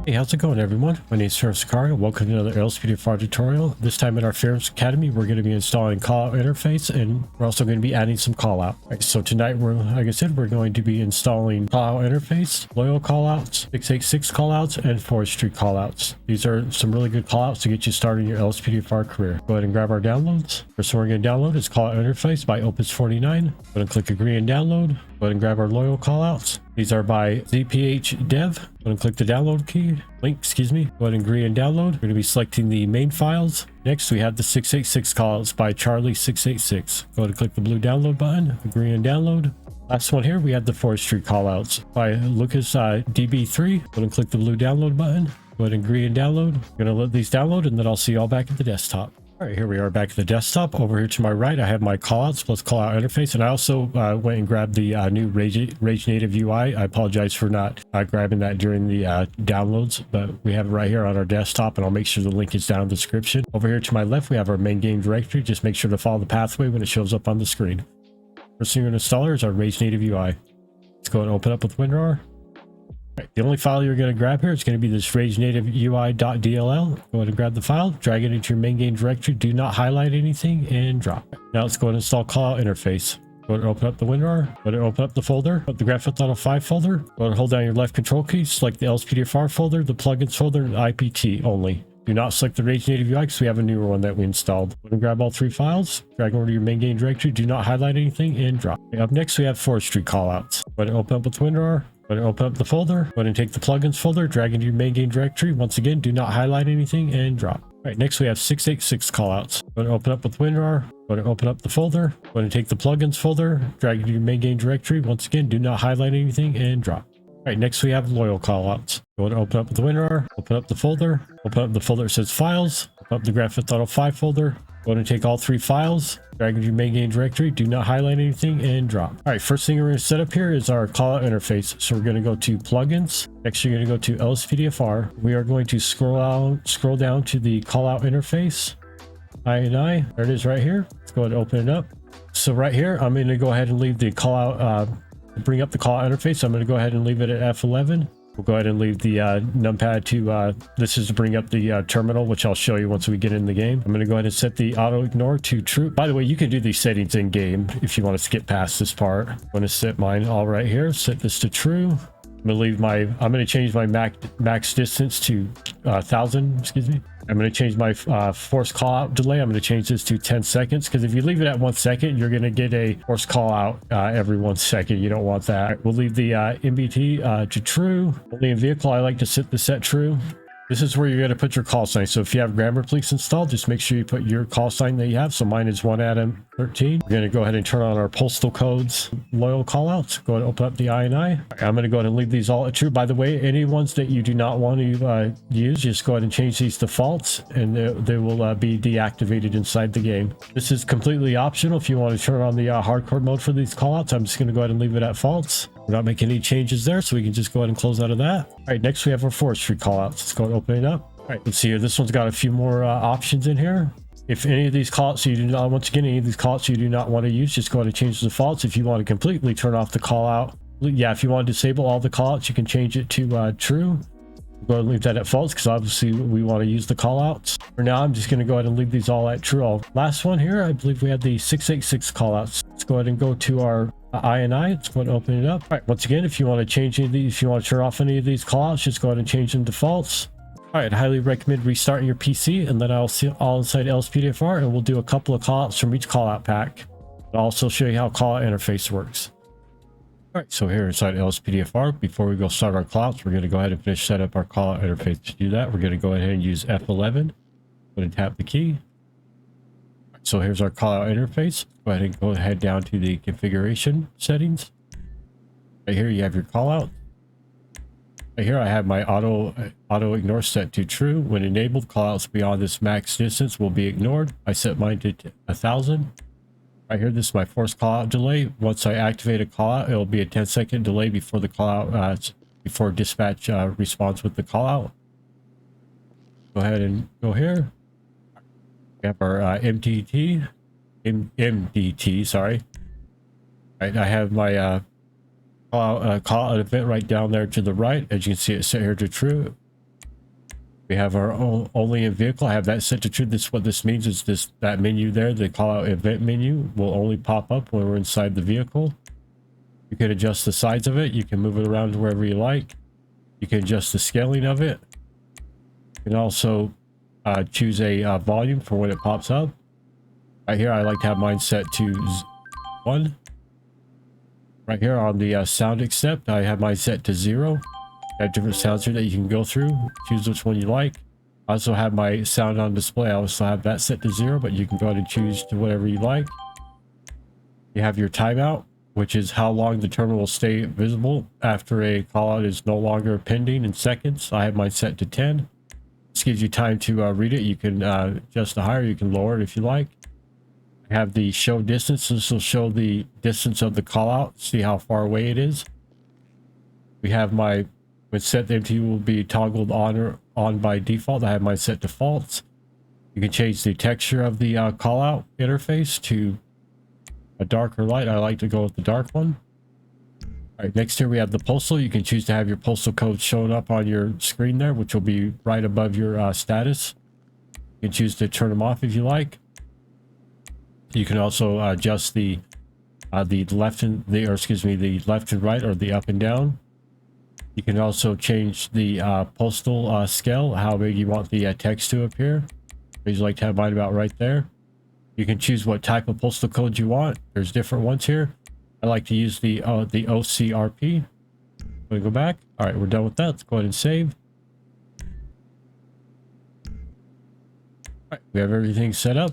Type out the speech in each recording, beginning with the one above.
Hey, how's it going, everyone? My name is Pherems. Welcome to another LSPDFR tutorial. This time in our Pherems Academy, we're going to be installing Callout Interface, and we're also going to be adding some callout. Right, so tonight, like I said, we're going to be installing Callout Interface, Loyal Callouts, 686 Callouts, and Forestry Callouts. These are some really good callouts to get you started in your LSPDFR career. Go ahead and grab our downloads. First one we're going to download is Callout Interface by Opus49. Go ahead and click Agree and Download. Go ahead and grab our Loyal Callouts. These are by ZPhDevs. Go ahead and click the download link, Go ahead and agree and download. We're going to be selecting the main files. Next, we have the 686 callouts by Charlie686. Go ahead and click the blue download button, agree and download. Last one here, we have the Forestry Callouts by Lucas DB3. Go ahead and click the blue download button. Go ahead and agree and download. I'm going to let these download, and then I'll see you all back at the desktop. All right, here we are back at the desktop. Over here to my right, I have my callouts plus callout interface, and I also went and grabbed the new RageNativeui. I apologize for not grabbing that during the downloads, but we have it right here on our desktop, and I'll make sure the link is down in the description. Over here to my left, we have our main game directory. Just make sure to follow the pathway when it shows up on the screen. First thing you're going to install is our RageNativeui. Let's go and open up with WinRAR. Right, the only file you're going to grab here is going to be this RageNativeui.dll. Go ahead and grab the file, drag it into your main game directory. Do not highlight anything and drop it. Now let's go ahead and install Callout Interface. Go ahead and open up the WinRAR. Go ahead and open up the folder, up the Graphics.5 folder. Go ahead and hold down your left control key, select the LSPDFR folder, the plugins folder, and IPT only. Do not select the RageNativeui because we have a newer one that we installed. Go ahead and grab all three files, drag them over to your main game directory. Do not highlight anything and drop. Okay, up next, we have Forestry Callouts. Go ahead and open up with WinRAR. Go ahead and open up the folder. Go ahead and take the plugins folder, drag into your main game directory. Once again, do not highlight anything and drop. All right, next we have 686 callouts. Go ahead and open up with WinRAR. Go ahead and open up the folder. Go ahead and take the plugins folder, drag into your main game directory. Once again, do not highlight anything and drop. All right, next we have Loyal Callouts. Go ahead and open up with WinRAR. Open up the folder. Open up the folder that says Files. Open up the Graphics.5 folder. Go ahead and take all three files, drag into your main game directory, do not highlight anything, and drop. All right, first thing we're going to set up here is our callout interface. So we're going to go to plugins. Next, you're going to go to LSPDFR. We are going to scroll down to the callout interface. There it is right here. Let's go ahead and open it up. So right here, I'm going to go ahead and leave the callout, bring up the callout interface. I'm going to go ahead and leave it at F11. We'll go ahead and leave the numpad to, this is to bring up the terminal, which I'll show you once we get in the game. I'm going to go ahead and set the auto ignore to true. By the way, you can do these settings in game if you want to skip past this part. I'm going to set mine all right here, set this to true. I'm going to change my max distance to 1,000, I'm going to change my forced call out delay. I'm going to change this to 10 seconds because if you leave it at 1 second, you're going to get a forced call out every 1 second. You don't want that. We'll leave the MBT to true. Only in vehicle, I like to set the set true. This is where you're going to put your call sign. So if you have Grammar Please installed, just make sure you put your call sign that you have. So mine is 1Adam13. We're going to go ahead and turn on our postal codes loyal callouts. Go ahead and open up the INI. I'm going to go ahead and leave these all at true. By the way, any ones that you do not want to use, just go ahead and change these to false, and they will be deactivated inside the game. This is completely optional. If you want to turn on the hardcore mode for these callouts, I'm just going to go ahead and leave it at false. We're not making any changes there, so we can just go ahead and close out of that. All right, next we have our forestry callouts. Let's go and open it up. All right, let's see here. This one's got a few more options in here. If any of these callouts you do not, once again, any of these callouts you do not want to use, just go ahead and change the defaults. If you want to completely turn off the callout, if you want to disable all the callouts, you can change it to true. Go ahead and leave that at false because obviously we want to use the callouts. For now, I'm just going to go ahead and leave these all at true. Last one here, I believe we had the 686 callouts. Let's go ahead and go to our INI. Let's go ahead and open it up. All right, once again, if you want to change any of these, if you want to turn off any of these callouts, just go ahead and change them to false. All right, I highly recommend restarting your PC, and then I'll see all inside LSPDFR, and we'll do a couple of callouts from each callout pack. I'll also show you how callout interface works. All right, so here inside LSPDFR, before we go start our callouts, we're going to go ahead and finish set up our callout interface. To do that, we're going to go ahead and use F11. Go ahead and tap the key. So here's our callout interface. Go ahead and go ahead down to the configuration settings. Right here you have your callout. Right here I have my auto ignore set to true. When enabled, callouts beyond this max distance will be ignored. I set mine to 1,000. Right here, this is my forced callout delay. Once I activate a callout, it'll be a 10-second delay before the callout, before dispatch responds with the callout. Go ahead and go here. We have our MDT, sorry. Right, I have my callout event right down there to the right. As you can see, it's set here to true. We have our only in vehicle. I have that set to true. This what this means is that menu there, the call out event menu, will only pop up when we're inside the vehicle. You can adjust the size of it. You can move it around to wherever you like. You can adjust the scaling of it. You can also choose a volume for when it pops up. Right here, I like to have mine set to 1. Right here on the sound accept, I have mine set to 0. I have different sounds here that you can go through. Choose which one you like. I also have my sound on display. I also have that set to 0, but you can go ahead and choose to whatever you like. You have your timeout, which is how long the terminal will stay visible after a callout is no longer pending in seconds. I have mine set to 10. This gives you time to read it. You can adjust the higher, you can lower it if you like. I have the show distance. This will show the distance of the callout, see how far away it is. We have my when set the MTU will be toggled on by default. I have mine set to false. You can change the texture of the callout interface to a dark or light. I like to go with the dark one. All right, next here we have the postal. You can choose to have your postal code shown up on your screen there, which will be right above your status. You can choose to turn them off if you like. You can also adjust the left and the left and right, or the up and down. You can also change the postal scale, how big you want the text to appear. I usually like to have mine about right there. You can choose what type of postal code you want. There's different ones here. I like to use the OCRP. Let me go back. All right, we're done with that. Let's go ahead and save. All right, we have everything set up.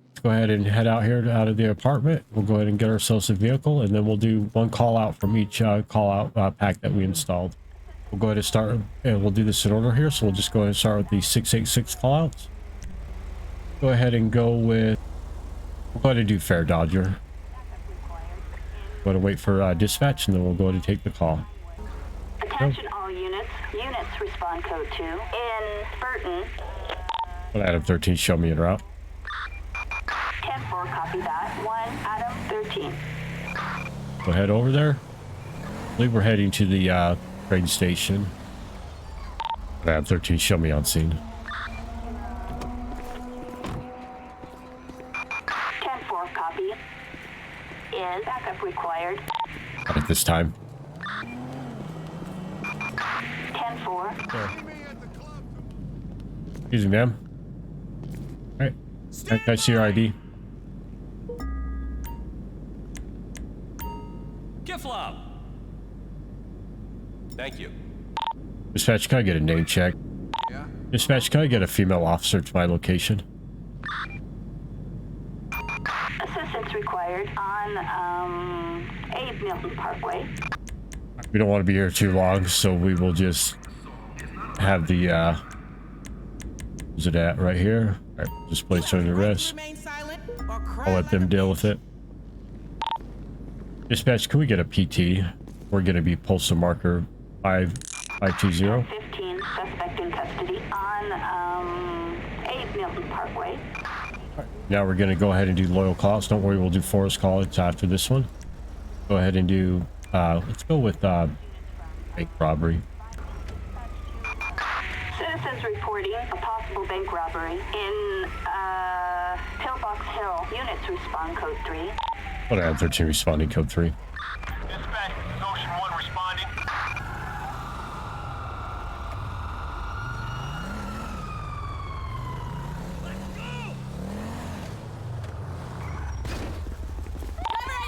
Let's go ahead and head out here out of the apartment. We'll go ahead and get ourselves a vehicle, and then we'll do one call out from each call out pack that we installed. We'll go ahead and start, and we'll do this in order here. So we'll just go ahead and start with the 686 call outs. Go ahead and go with, we'll go ahead and do Fair Dodger. Go ahead and wait for dispatch, and then we'll go ahead and take the call. Attention all units. Units respond code 2 in Burton. Adam 13, show me en route. 10-4, copy that. 1, Adam 13. Go ahead over there. I believe we're heading to the train station. Adam 13, show me on scene. 10-4, copy. Is backup required? Not at this time. 10-4. Excuse me, ma'am. All right. Can I see your ID? Kiflop. Thank you. Dispatch, can I get a name check? Yeah. Dispatch, can I get a female officer to my location? Assistance required on Abe Milton Parkway. We don't want to be here too long, so we will just have the where's it at? Right here. All right, just place her under arrest. I'll let them deal with it. Dispatch, can we get a PT? We're going to be postal marker 5520. 15, suspect in custody on Abe Milton Parkway. Now we're going to go ahead and do loyal calls. Don't worry, we'll do forest call. It's after this one. Go ahead and do, let's go with bank robbery. Citizens reporting a possible bank robbery in Pillbox Hill. Units respond code 3. What Adam 13 responding code 3. Dispatch, this is Ocean 1 responding.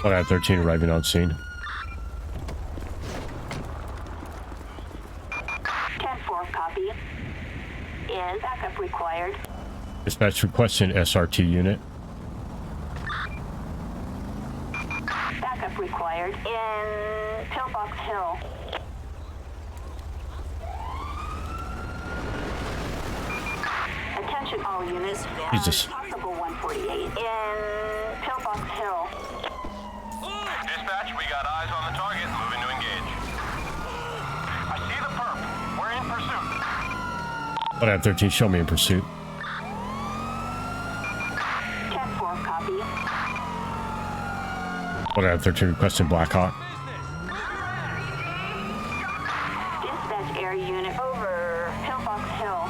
What Adam 13 arriving on scene. 10-4, copy. Is backup required? Dispatch requesting SRT unit. Backup required in Pillbox Hill. Attention all units. Jesus. Possible 148 in Pillbox Hill. Dispatch, we got eyes on the target, moving to engage. I see the perp. We're in pursuit. What Adam 13, show me in pursuit. 10-4, copy. What Adam 13 requesting Blackhawk. Dispatch air unit over Pillbox Hill.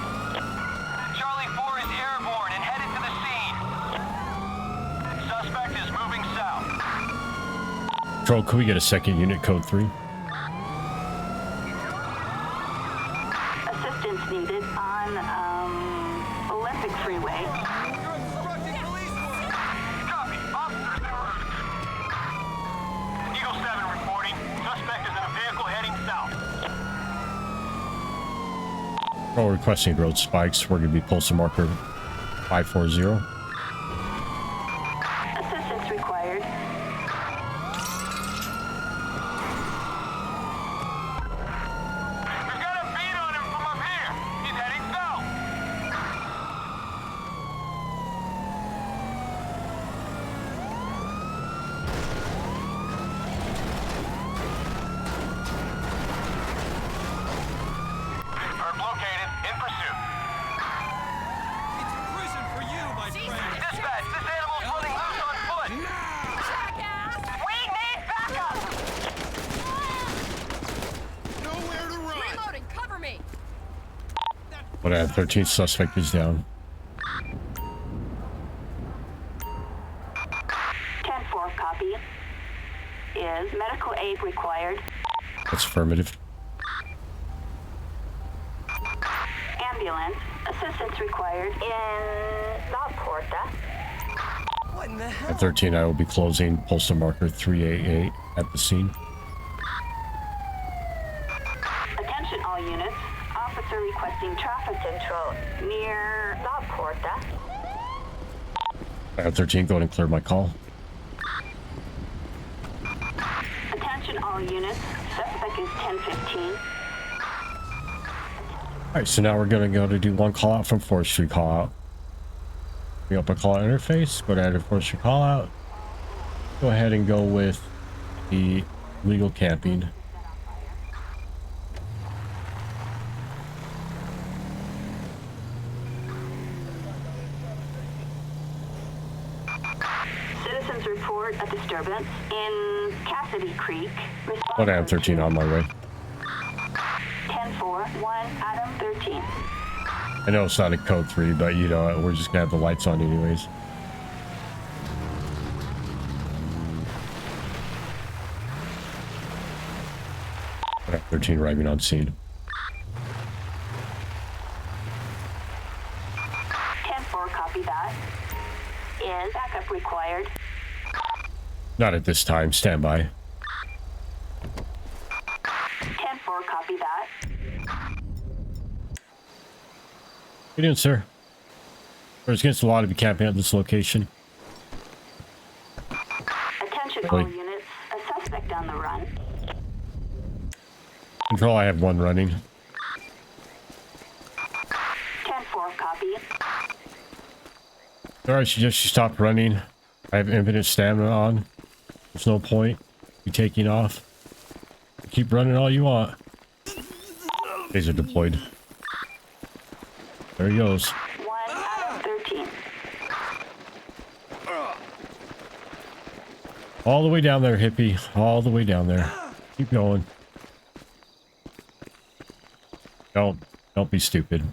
Control, could we get a second unit code 3? Assistance needed on Olympic Freeway. Copy. Officers en route. Eagle 7 reporting. Suspect is in a vehicle heading south. Control, requesting road spikes. We're going to be postal marker 540. Assistance required. We've got a beat on him from up here. He's heading south. Herb located. In pursuit. It's prison for you, my friend. Dispatch, this animal's running loose on foot. We need backup. Nowhere to run. Reloading, cover me! What I have 13 suspect is down. 10-4 copy. Is medical aid required? That's affirmative. Ambulance. Assistance required in La Porta. What in the hell? At 13, I will be closing postal marker 388 at the scene. Attention all units. Officer requesting traffic control near La Porta. I have 13, go ahead and clear my call. Attention all units. Suspect is 1015. Alright, so now we're going to go to do one call out from Forestry Callout. Bring up a callout interface, go to add a Forestry Callout. Go ahead and go with the legal camping. Citizens report a disturbance in Cassidy Creek. What I have 13 on my way. 10-4, 1 Adam 13. I know it's not a code 3, but you know, we're just gonna have the lights on anyways. I have 13 arriving on scene. 10-4 copy that. Is backup required? Not at this time, stand by. 10-4 copy that. How you doing, sir? There's against the law to be camping at this location. Attention Really? all units. A suspect on the run. Control, I have one running. 10-4 copy. Alright, I suggest you stop running. I have infinite stamina on. There's no point you taking off. Keep running all you want. These are deployed. There he goes. 1 Adam 13. All the way down there, hippie. All the way down there. Keep going. Don't be stupid.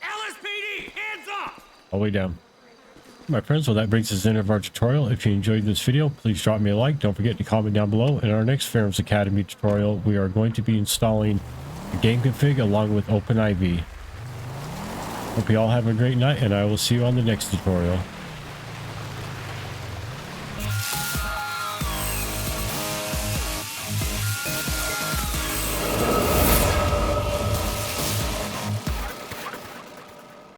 LSPD, hands up! All the way down. My friends, well, that brings us to the end of our tutorial. If you enjoyed this video, please drop me a like. Don't forget to comment down below. In our next Pherems Academy tutorial, we are going to be installing the game config along with OpenIV. Hope you all have a great night, and I will see you on the next tutorial.